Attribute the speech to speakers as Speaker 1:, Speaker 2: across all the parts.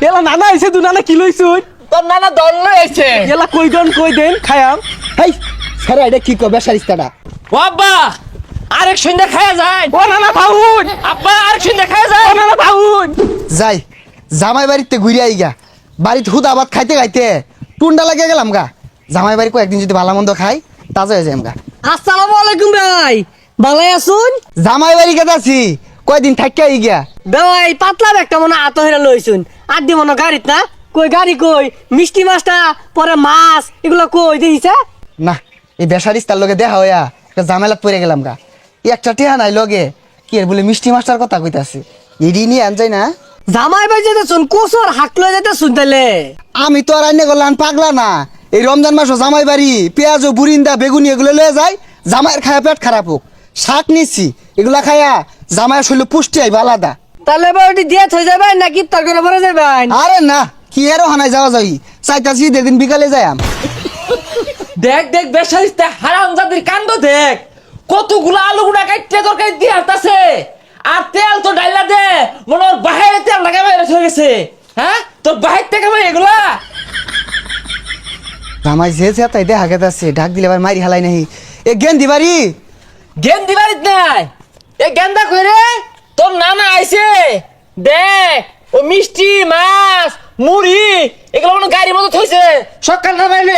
Speaker 1: এলা নানা আইছে দু নানা কি লইছুন
Speaker 2: তোর নানা দল লই আইছে
Speaker 1: এলা কই দেন খায়াম
Speaker 3: হেই সারা এটা কি কবে সারিস্তাটা
Speaker 2: ও আব্বা আরেক সন্ধ্যা খায়া যায়
Speaker 1: ও নানা ভাউন
Speaker 2: আব্বা আরেক সন্ধ্যা খায়া যায়
Speaker 1: ও নানা ভাউন
Speaker 3: যাই জামাই বাড়িতে ঘুরে আই গা বাড়িতে হুদা ভাত খাইতে খাইতে টুন্ডা লাগে গেলাম গা জামাই বাড়ি কয়েকদিন যদি ভালো মন্দ খাই তাজা হয়ে যাই গা।
Speaker 4: আসসালামু আলাইকুম ভাই ভালাই আছুন
Speaker 3: জামাই বাড়ি গেছে আছি কয়দিন থাকি আই গা
Speaker 4: ভাই পাতলা একটা মনে আত হইরা লইছুন আর দি মনে গাড়িত না কই গাড়ি কই মিষ্টি মাছটা পরে মাছ এগুলো কই দেখিছে
Speaker 3: না এই বেসারিস্তার লগে দেখা হইয়া একটা ঝামেলাত পড়ে গেলাম গা এই একটা টেহা নাই লগে কি এর বলে মিষ্টি মাছটার কথা কইতাছে এডি নিয়ে আন যাই না
Speaker 4: জামাই ভাই যেতে শুন কোসর হাক লই যেতে শুনতেলে
Speaker 3: আমি তো আর আইনে গেলাম পাগলা না এই রমজান মাস জামাই বাড়ি পেঁয়াজ ও বুরিন্দা বেগুনি এগুলো লয়ে যায় জামাইয়ের খায়া পেট খারাপ হোক শাক নিচ্ছি এগুলা খায়া জামাইয়ের শরীরে পুষ্টি আইবা আলাদা
Speaker 4: তাহলে বাড়ি দিয়ে থই যাবেন নাকি তরকারি ভরে যাবেন
Speaker 3: আরে না কি এরও হানায় যাওয়া যাই চাইতাছি দিন বিকালে যাইম
Speaker 2: দেখ দেখ বেসারিস্তা হারামজাদির কাণ্ড দেখ কতগুলো আলু গুড়া কাটতে তরকারি দিয়ে আসতেছে আর তেল তো ডাইলা দে মনে ওর বাহিরে তেল লাগাবে হয়ে গেছে হ্যাঁ তোর বাহির থেকে ভাই এগুলা
Speaker 3: জামাই যে তাই দেখা গেছে ঢাক দিলে আবার মারি হালাই নাহি এ গেন্দি বাড়ি
Speaker 2: গেম দিবারিত নাই এ গেন্দা কইরে তোর নানা আইছে দেখ ও মিষ্টি মাছ মুড়ি এগুলো মনে গাড়ির মতো থইছে সকাল না বাইলে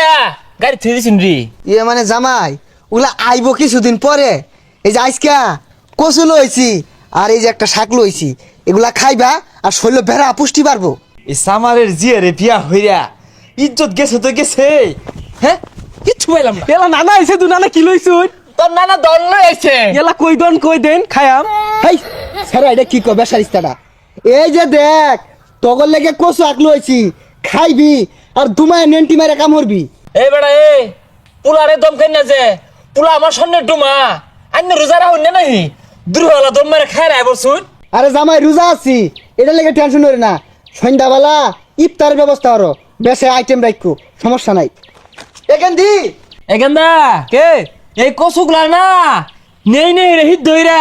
Speaker 2: গাড়ি থই দিছিন রি
Speaker 3: ইয়ে মানে জামাই ওগুলা আইব কিছুদিন পরে এই যে আজকা কচু লইছি আর এই যে একটা শাক লইছি এগুলা খাইবা আর শরীর বেড়া পুষ্টি পারবো
Speaker 2: এই সামারের জিয়ারে বিয়া হইরা ইজ্জত গেছে তো গেছে হ্যাঁ কিচ্ছু পাইলাম না
Speaker 1: এলা নানা আইছে দু নানা কি লইছুন
Speaker 2: তোর নানা দল লই আইছে
Speaker 1: এলা কই দেন খায়াম
Speaker 3: হেই সারা এটা কি কবে সারিস্তাটা এই যে দেখ তগর লেগে কচু আক লইছি খাইবি আর দুমায় নেন্টি মারে কাম করবি
Speaker 2: এই বেড়া এ পুলারে দম খাই না যে পুলা আমার সামনে ডুমা আন্য রোজারা হইনে নাহি দুর্হলা দম মেরে খায় না বলছুন
Speaker 3: আরে জামাই রোজা আছি এটা লেগে টেনশন করি না সন্ধ্যাবেলা ইফতার ব্যবস্থা করো বেশি আইটেম রাখো সমস্যা নাই এখান দি
Speaker 2: এখানদা
Speaker 1: কে
Speaker 2: এই কচুগুলা না নেই নেই রে হিট ধইরা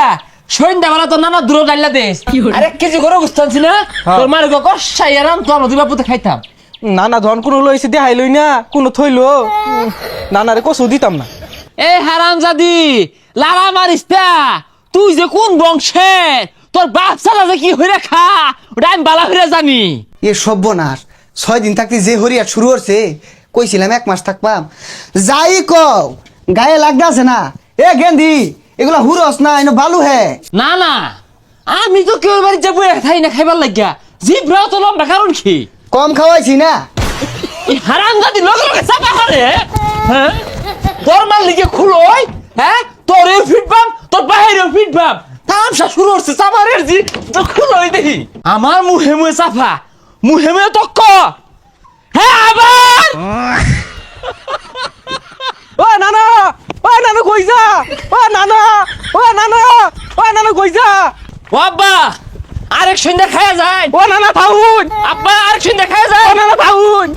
Speaker 2: সন্ধ্যাবেলা তোর নানা দূর ডাইলা দেশ আরেক কেজি করে গুস্তানছি না তোর মার গো কষাই আরাম তো আমরা দুই বাপুতে খাইতাম
Speaker 1: নানা ধন কোন লইছে দেখাই লই না কোন থইলো নানারে কসু দিতাম না
Speaker 2: এই হারামজাদি লালা মারিস তা তুই যে কোন বংশের তোর বাপ সালা যে কি হইরা খা ওটা আমি বালা হইরা জানি
Speaker 3: এ সর্বনাশ 6 দিন থাকতে যে হরিয়া শুরু হচ্ছে কইছিলাম 1 মাস থাকবাম যাই কও গায়ে লাগতাছে না এ গেন্দি এগুলা হুরস না এনো বালু হে
Speaker 2: না না আমি তো কেউ বাড়ি যাবো খাই না খাইবার লাগিয়া জিব্রাও তো লম্বা কারণ কি
Speaker 3: কম খাওয়াইছি না
Speaker 2: এই হারামজাদি লগে লগে চাপা করে হ্যাঁ তোর মাল লিগে খুলোই হ্যাঁ তোরেও ফিটবাম তোর বাহিরেও ফিটবাম তামসা শুরু হচ্ছে চাপারের জি তো খুলোই দেখি আমার মুহে মুহে চাপা মুহে মুহে তক্ক হ্যাঁ আবার
Speaker 1: ও নানা কই যা ও নানা কই যা
Speaker 2: ও আব্বা আরেক সন্ধ্যা খায়া যায়
Speaker 1: ও নানা ভাউন
Speaker 2: আব্বা আরেক সন্ধ্যা খায়া যায়
Speaker 1: ও নানা ভাউন